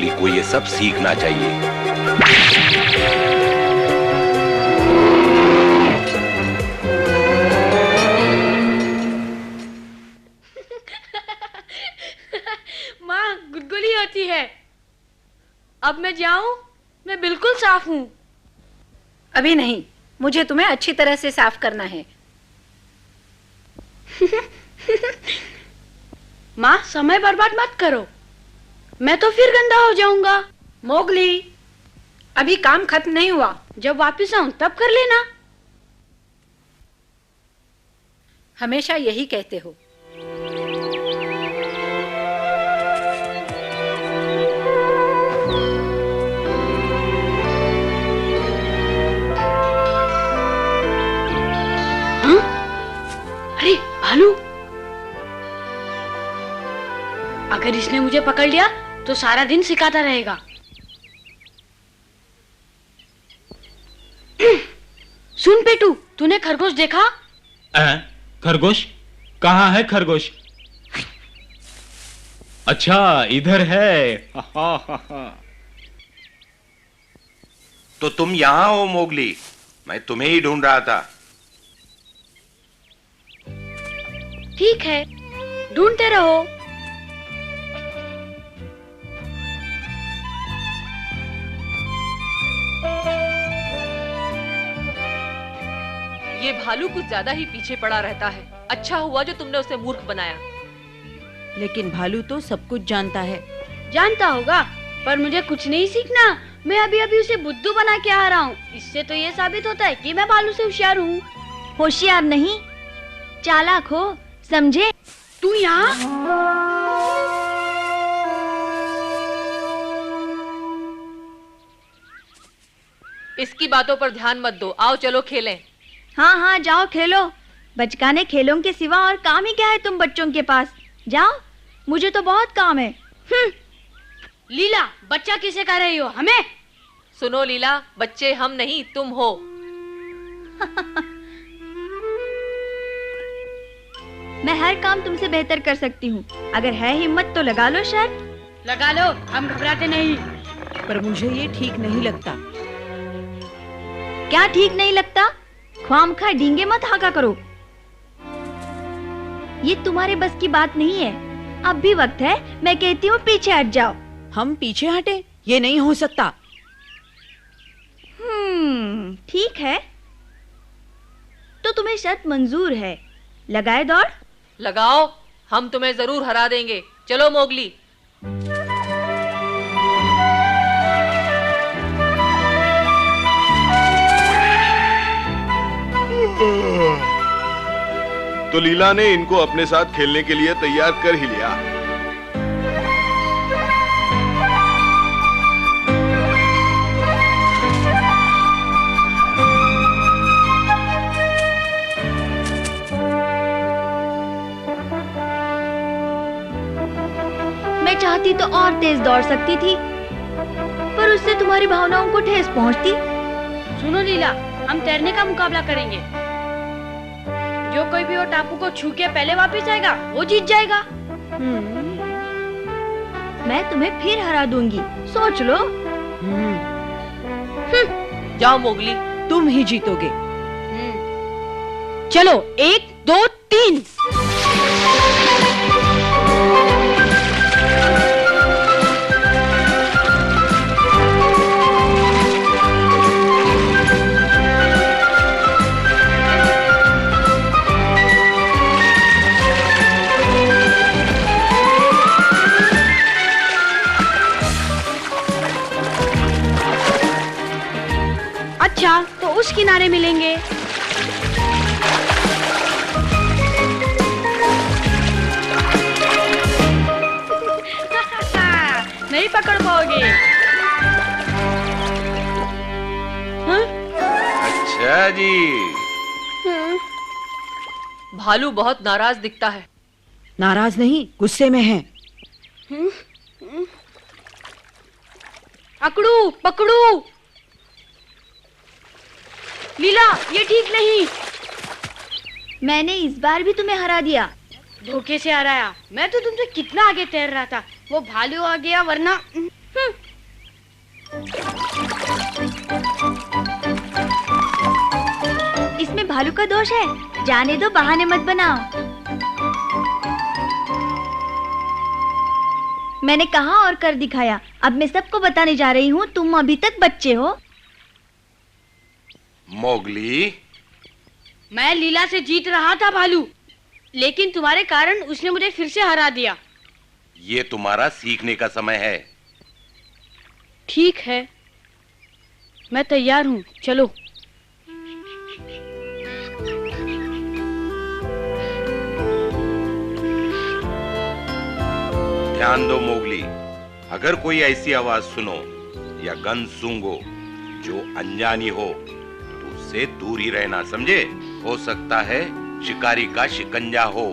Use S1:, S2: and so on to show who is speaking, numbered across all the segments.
S1: Mowgli को ये सब सीखना चाहिए।
S2: माँ गुदगुली होती है। अब मैं जाऊं? मैं बिल्कुल साफ हूँ।
S3: अभी नहीं, मुझे तुम्हें अच्छी तरह से साफ करना है।
S2: माँ समय बर्बाद मत करो, मैं तो फिर गंदा हो जाऊंगा।
S3: मोगली, अभी काम खत्म नहीं हुआ।
S2: जब वापस आऊं तब कर लेना।
S3: हमेशा यही कहते हो।
S2: अरे भालू, अगर इसने मुझे पकड़ लिया तो सारा दिन सिखाता रहेगा। सुन पेटू, तूने खरगोश देखा?
S4: खरगोश? कहाँ है खरगोश? अच्छा, इधर है।
S1: तो तुम यहाँ हो मोगली, मैं तुम्हें ही ढूंढ रहा था।
S2: ठीक है, ढूंढते रहो।
S5: ये भालू कुछ ज्यादा ही पीछे पड़ा रहता है। अच्छा हुआ जो तुमने उसे मूर्ख बनाया।
S6: लेकिन भालू तो सब कुछ जानता है।
S2: जानता होगा, पर मुझे कुछ नहीं सीखना। मैं अभी अभी उसे बुद्धू बना के आ रहा हूँ। इससे तो ये साबित होता है कि मैं भालू से होशियार हूँ।
S7: होशियार नहीं, चालाक हो, समझे?
S2: तू यहाँ?
S5: इसकी बातों पर ध्यान मत दो, आओ चलो खेलें।
S7: हाँ हाँ जाओ खेलो। बचकाने खेलों के सिवा और काम ही क्या है तुम बच्चों के पास? जाओ, मुझे तो बहुत काम है।
S2: लीला, बच्चा किसे कह रही हो? हमें?
S5: सुनो लीला, बच्चे हम नहीं तुम हो।
S7: मैं हर काम तुमसे बेहतर कर सकती हूँ। अगर है हिम्मत तो लगा लो शर्त।
S2: लगा लो, हम घबराते नहीं।
S6: पर मुझे ये ठीक नहीं लगता।
S7: क्या ठीक नहीं लगता? ख्वामखा डींगे मत हाका करो। ये तुम्हारे बस की बात नहीं है। अब भी वक्त है, मैं कहती हूँ पीछे हट जाओ।
S6: हम पीछे हटे? ये नहीं हो सकता।
S7: ठीक है, तो तुम्हें शर्त मंजूर है। लगाए दौड़?
S5: लगाओ, हम तुम्हें जरूर हरा देंगे। चलो मोगली।
S8: तो लीला ने इनको अपने साथ खेलने के लिए तैयार कर ही लिया।
S7: मैं चाहती तो और तेज दौड़ सकती थी, पर उससे तुम्हारी भावनाओं को ठेस पहुंचती।
S2: सुनो लीला, हम तैरने का मुकाबला करेंगे। जो कोई भी वो टापू को छू के पहले वापस आएगा वो जीत जाएगा।
S7: मैं तुम्हें फिर हरा दूंगी, सोच लो।
S5: जाओ मोगली,
S6: तुम ही जीतोगे।
S2: चलो, 1 2 3। अच्छा, तो उस किनारे मिलेंगे। नहीं पकड़ पाओगे। हाँ?
S1: अच्छा जी।
S5: भालू बहुत नाराज दिखता है।
S6: नाराज नहीं, गुस्से में है।
S2: पकड़ू पकड़ू। लीला, ये ठीक नहीं।
S7: मैंने इस बार भी तुम्हें हरा दिया।
S2: धोखे से हराया। मैं तो तुमसे कितना आगे तैर रहा था। वो भालू आ गया, वरना
S7: भालू का दोष है? जाने दो, बहाने मत बनाओ। मैंने कहा और कर दिखाया। अब मैं सबको बताने जा रही हूँ, तुम अभी तक बच्चे हो।
S1: मोगली,
S2: मैं लीला से जीत रहा था भालू, लेकिन तुम्हारे कारण उसने मुझे फिर से हरा दिया।
S1: ये तुम्हारा सीखने का समय है।
S2: ठीक है, मैं तैयार हूँ, चलो।
S1: ध्यान दो मोगली, अगर कोई ऐसी आवाज सुनो या गंध सूंघो जो अनजानी हो तो उससे दूर ही रहना, समझे? हो सकता है शिकारी का शिकंजा हो।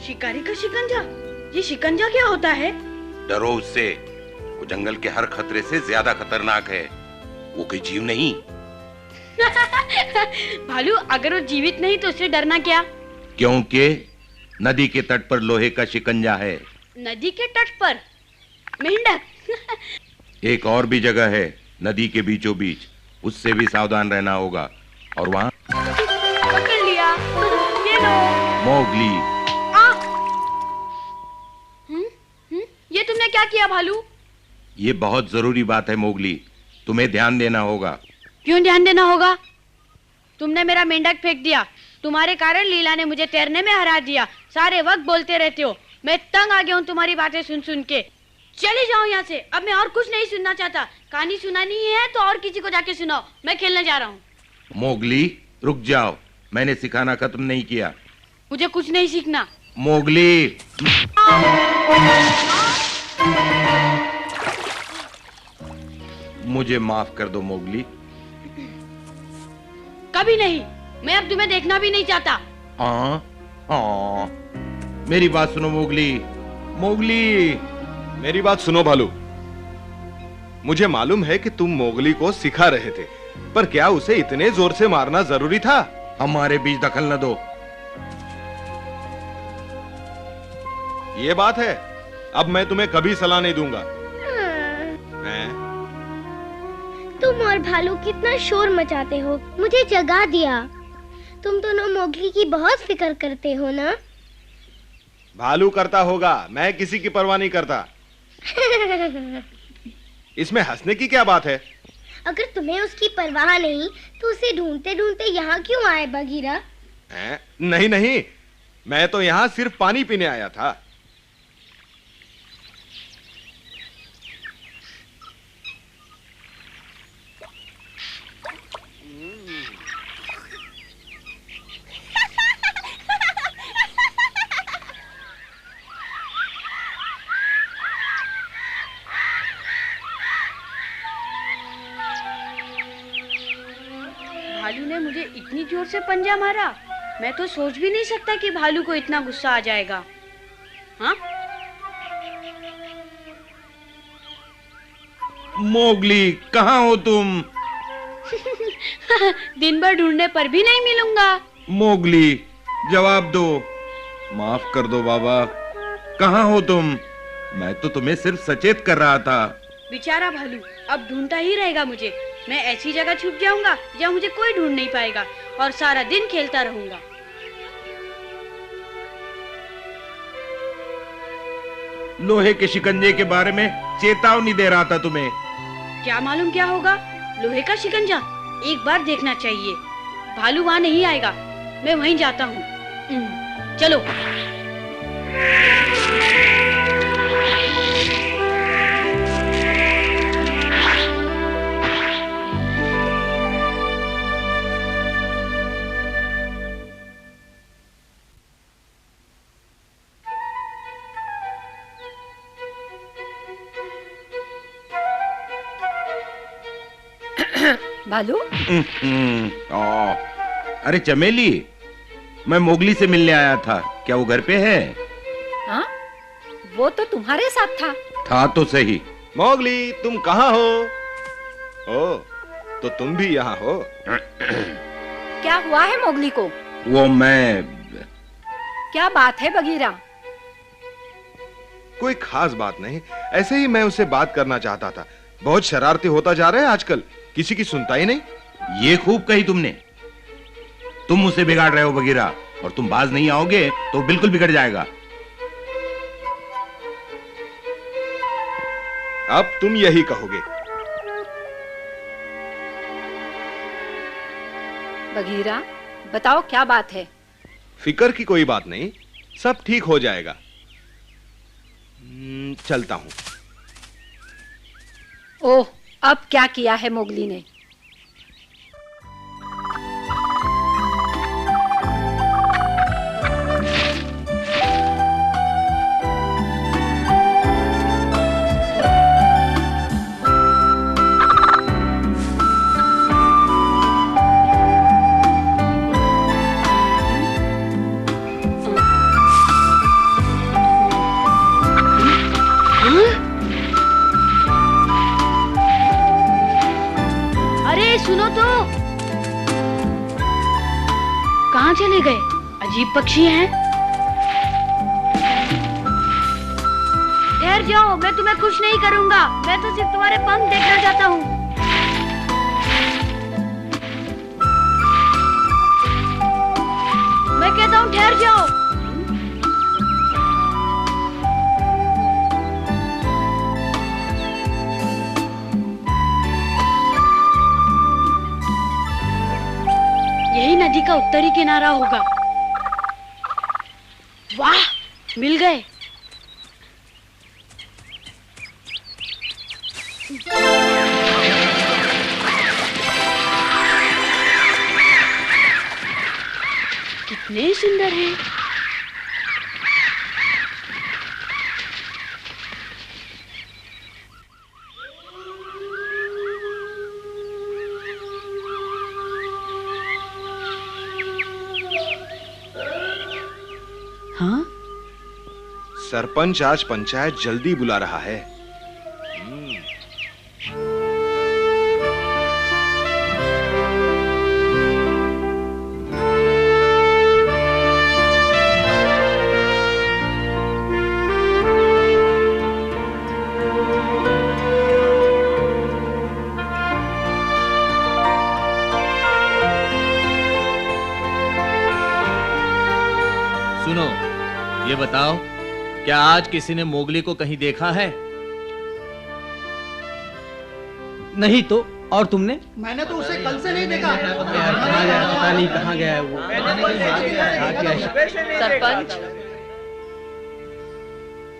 S2: शिकारी का शिकंजा? ये शिकंजा क्या होता है?
S1: डरो उससे, वो जंगल के हर खतरे से ज्यादा खतरनाक है। वो कोई जीव नहीं।
S2: भालू, अगर वो जीवित नहीं तो उससे डरना क्या?
S1: क्योंकि नदी के तट पर लोहे का शिकंजा है।
S2: नदी के तट पर मेंढक?
S1: एक और भी जगह है नदी के बीचों बीच, उससे भी सावधान रहना होगा। और वहाँ
S2: पकड़ लिया, ये लो।
S1: मोगली,
S2: ये तुमने क्या किया भालू?
S1: ये बहुत जरूरी बात है मोगली, तुम्हें ध्यान देना होगा।
S2: क्यों ध्यान देना होगा? तुमने मेरा मेंढक फेंक दिया, तुम्हारे कारण लीला ने मुझे तैरने में हरा दिया। सारे वक्त बोलते रहते हो, मैं तंग आ गया हूँ तुम्हारी बातें सुन सुन के। चले जाओ यहाँ से, अब मैं और कुछ नहीं सुनना चाहता। कहानी सुनानी है तो और किसी को जाके सुनाओ, मैं खेलने जा रहा हूँ।
S1: मोगली रुक जाओ, मैंने सिखाना खत्म नहीं किया।
S2: मुझे कुछ नहीं सीखना।
S1: मोगली, मुझे माफ कर दो मोगली।
S2: कभी नहीं, मैं अब तुम्हें देखना भी नहीं चाहता।
S1: हाँ, मेरी बात सुनो मोगली। मोगली,
S8: मेरी बात सुनो भालू। मुझे मालूम है कि तुम मोगली को सिखा रहे थे, पर क्या उसे इतने जोर से मारना जरूरी था?
S1: हमारे बीच दखल न दो।
S8: ये बात है, अब मैं तुम्हें कभी सलाह नहीं दूंगा। मैं
S9: तुम और भालू कितना शोर मचाते हो, मुझे जगा दिया। तुम दोनों मोगली की बहुत फिक्र करते हो ना?
S8: भालू करता होगा, मैं किसी की परवाह नहीं करता। इसमें हंसने की क्या बात है?
S9: अगर तुम्हें उसकी परवाह नहीं तो उसे ढूंढते ढूंढते यहाँ क्यों आए बगीरा?
S8: नहीं नहीं, मैं तो यहाँ सिर्फ पानी पीने आया था।
S2: भालू ने मुझे इतनी जोर से पंजा मारा, मैं तो सोच भी नहीं सकता कि भालू को इतना गुस्सा आ जाएगा। हाँ?
S1: मोगली, कहाँ हो तुम?
S2: दिन भर ढूंढने पर भी नहीं मिलूंगा।
S1: मोगली, जवाब दो। माफ कर दो बाबा, कहाँ हो तुम? मैं तो तुम्हें सिर्फ सचेत कर रहा था।
S2: बेचारा भालू अब ढूंढता ही रहेगा मुझे। मैं ऐसी जगह छुप जाऊंगा जहाँ मुझे कोई ढूंढ नहीं पाएगा और सारा दिन खेलता रहूंगा।
S1: लोहे के शिकंजे के बारे में चेतावनी दे रहा था तुम्हें।
S2: क्या मालूम क्या होगा? लोहे का शिकंजा एक बार देखना चाहिए। भालू वहां नहीं आएगा, मैं वहीं जाता हूँ। चलो।
S3: भालू,
S1: अरे चमेली, मैं मोगली से मिलने आया था, क्या वो घर पे है?
S3: हाँ, वो तो तुम्हारे साथ था
S1: तो सही।
S8: मोगली, तुम कहाँ हो? ओ, तो तुम भी यहाँ हो?
S3: क्या हुआ है मोगली को?
S1: वो मैं
S3: क्या बात है बगीरा?
S8: कोई खास बात नहीं, ऐसे ही मैं उससे बात करना चाहता था। बहुत शरारती होता जा रहा है आजकल, किसी की सुनता ही नहीं।
S1: ये खूब कही तुमने। तुम उसे बिगाड़ रहे हो बगीरा, और तुम बाज नहीं आओगे तो बिल्कुल बिगड़ जाएगा।
S8: अब तुम यही कहोगे।
S3: बघीरा, बताओ क्या बात है?
S8: फिक्र की कोई बात नहीं, सब ठीक हो जाएगा। चलता हूं।
S3: ओह, अब क्या किया है मोगली ने?
S2: सुनो तो, कहाँ चले गए? अजीब पक्षी हैं। ठहर जाओ, मैं तुम्हें कुछ नहीं करूंगा। मैं तो सिर्फ तुम्हारे पंख देखना चाहता हूँ। मैं कहता हूँ ठहर जाओ। यही नदी का उत्तरी किनारा होगा। वाह, मिल गए। कितने सुंदर हैं।
S6: हाँ?
S8: सरपंच आज पंचायत जल्दी बुला रहा है।
S10: सुनो, ये बताओ, क्या आज किसी ने मोगली को कहीं देखा है?
S11: नहीं तो, और तुमने?
S12: मैंने तो उसे कल से नहीं देखा।
S11: कहाँ गया, पता नहीं कहाँ गया है वो।
S5: सरपंच,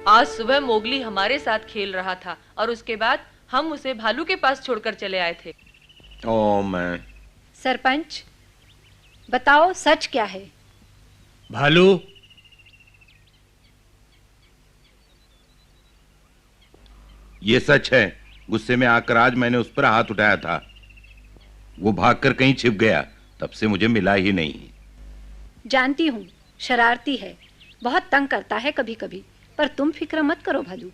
S5: आज सुबह मोगली हमारे साथ खेल रहा था और उसके बाद हम उसे भालू के पास छोड़कर चले आए थे।
S1: ओ मैं।
S3: सरपंच, बताओ सच क्या है?
S10: भालू,
S1: ये सच है। गुस्से में आकर आज मैंने उस पर हाथ उठाया था। वो भागकर कहीं छिप गया, तब से मुझे मिला ही नहीं।
S3: जानती हूँ, शरारती है, बहुत तंग करता है कभी कभी, पर तुम फिक्र मत करो भालू।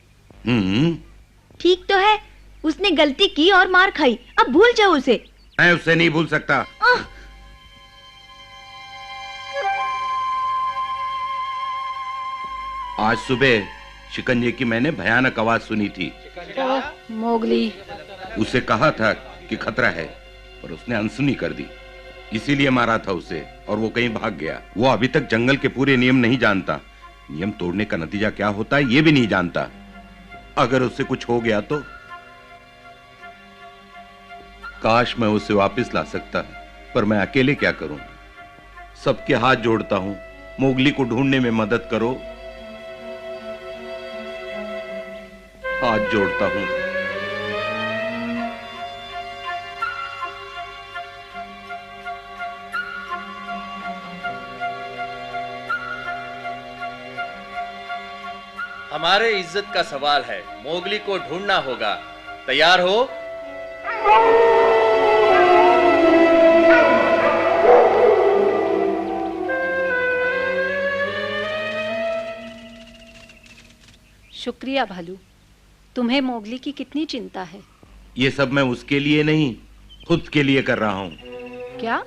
S7: ठीक तो है, उसने गलती की और मार खाई, अब भूल जाओ उसे।
S1: मैं उसे नहीं भूल सकता। आज सुबह शिकंजे की मैंने भयानक आवाज सुनी थी।
S3: मोगली।
S1: उसे कहा था कि खतरा है, पर उसने अनसुनी कर दी, इसीलिए मारा था उसे, और वो कहीं भाग गया। वो अभी तक जंगल के पूरे नियम नहीं जानता। नियम तोड़ने का नतीजा क्या होता है ये भी नहीं जानता। अगर उससे कुछ हो गया तो काश मैं उसे वापस ला सकता, पर मैं अकेले क्या करूं। सबके हाथ जोड़ता हूं, मोगली को ढूंढने में मदद करो। हाथ जोड़ता हूं।
S10: हमारे इज्जत का सवाल है, मोगली को ढूंढना होगा। तैयार हो?
S3: शुक्रिया भालू, तुम्हें मोगली की कितनी चिंता है।
S1: ये सब मैं उसके लिए नहीं, खुद के लिए कर रहा हूं।
S3: क्या?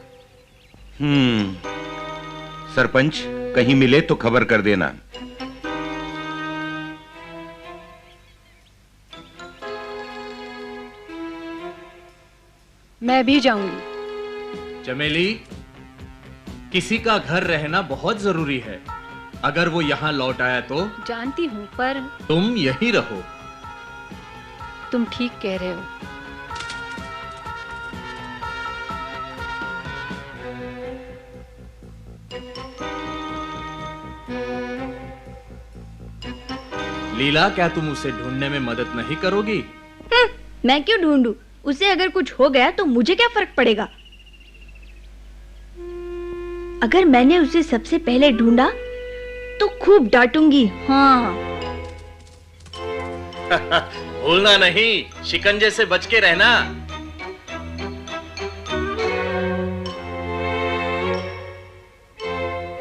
S1: सरपंच, कहीं मिले तो खबर कर देना।
S3: मैं भी जाऊंगी।
S10: चमेली, किसी का घर रहना बहुत जरूरी है। अगर वो यहाँ लौट आया तो?
S3: जानती हूँ, पर
S10: तुम यहीं रहो।
S3: तुम ठीक कह रहे हो।
S10: लीला, क्या तुम उसे ढूंढने में मदद नहीं करोगी?
S7: मैं क्यों ढूंढूं? उसे अगर कुछ हो गया तो मुझे क्या फर्क पड़ेगा? अगर मैंने उसे सबसे पहले ढूंढा तो खूब डांटूंगी। हाँ।
S10: भूलना नहीं, शिकंजे से बच के रहना।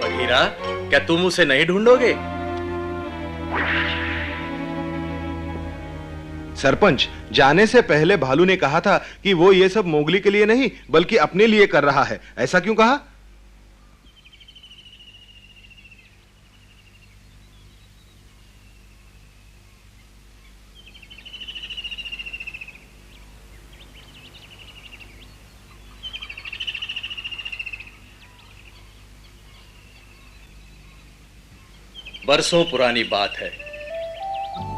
S10: बघीरा, क्या तुम उसे नहीं ढूंढोगे?
S8: सरपंच, जाने से पहले भालू ने कहा था कि वो ये सब मोगली के लिए नहीं बल्कि अपने लिए कर रहा है। ऐसा क्यों कहा?
S10: बरसों पुरानी बात है।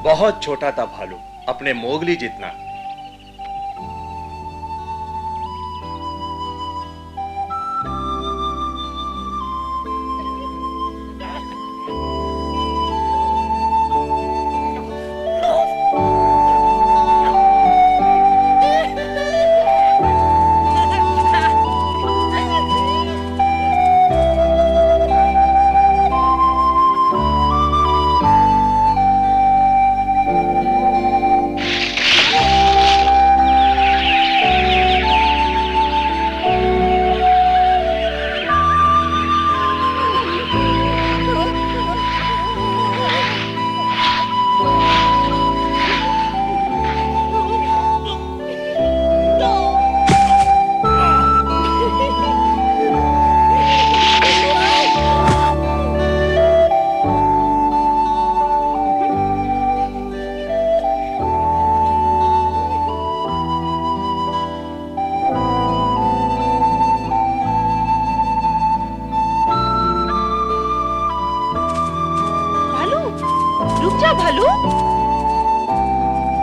S10: बहुत छोटा था भालू, अपने मोगली जितना।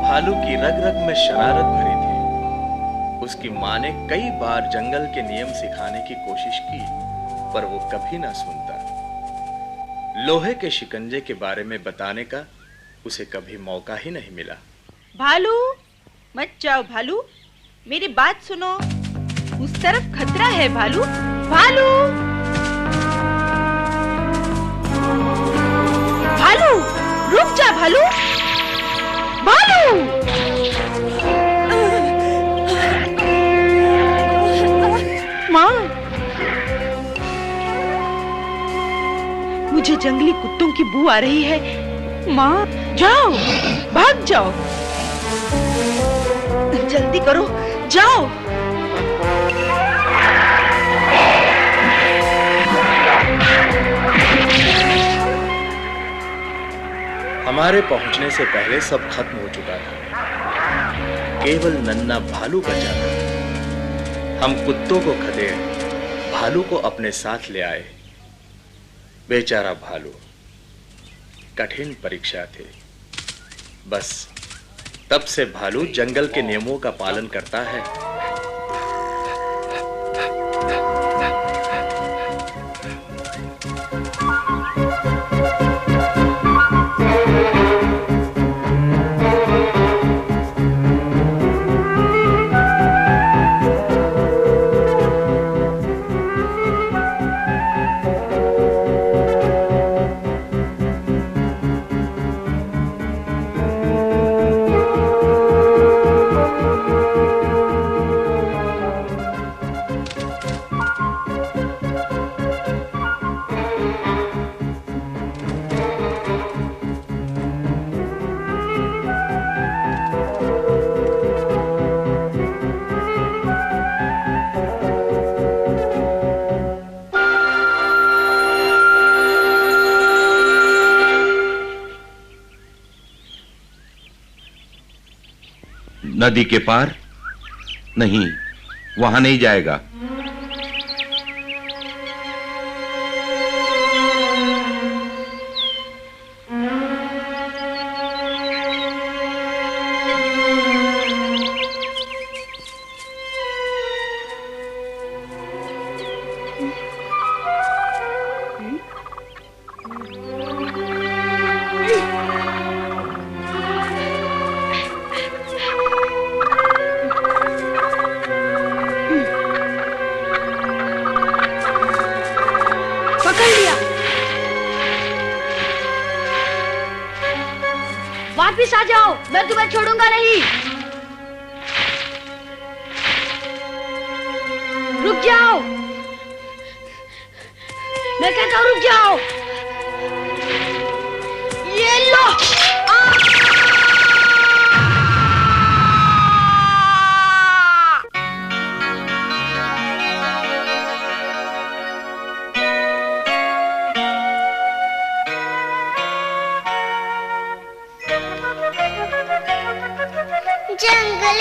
S10: भालू की रग रग में शरारत भरी थी। उसकी मां ने कई बार जंगल के नियम सिखाने की कोशिश की, पर वो कभी ना सुनता। लोहे के शिकंजे के बारे में बताने का उसे कभी मौका ही नहीं मिला।
S6: भालू, मत जाओ भालू, मेरी बात सुनो। उस तरफ खतरा है भालू। भालू, भालू, रुक जा भालू। भालू, माँ, मुझे जंगली कुत्तों की बू आ रही है। माँ, जाओ, भाग जाओ, जल्दी करो, जाओ।
S10: हमारे पहुंचने से पहले सब खत्म हो चुका था। केवल नन्हा भालू बचा था। हम कुत्तों को खदेड़ भालू को अपने साथ ले आए। बेचारा भालू, कठिन परीक्षा थी। बस तब से भालू जंगल के नियमों का पालन करता है।
S1: नदी के पार? नहीं, वहां नहीं जाएगा।
S2: वापिस आ जाओ, मैं तुम्हें छोड़ूंगा नहीं। रुक जाओ, मैं कहता हूँ रुक जाओ। ये लो।
S9: जंगल